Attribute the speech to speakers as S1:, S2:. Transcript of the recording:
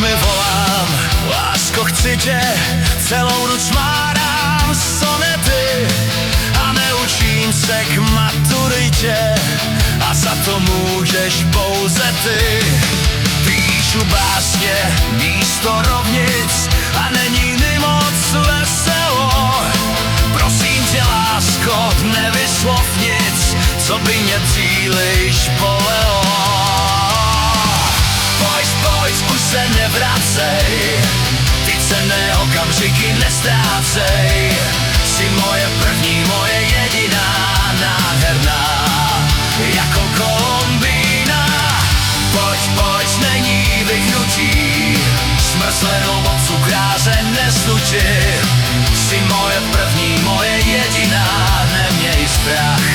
S1: mi volám, lásko, chci tě, celou noc márám sonety a neučím se k maturitě a za to můžeš pouze ty. Píšu básně místo rovnic a není mi moc veselo. Prosím tě, lásko, nevyslov nic, co by mě příliš bolelo. Pojď, pojď, už se nevracej, ty cenné okamžiky nestrácej. Jsi moje první, moje jediná, nádherná, jako Kolumbína. Pojď, pojď, není vyhnutí, smrzlenou od cukráře neslučit. Jsi moje první, moje jediná, neměj strach.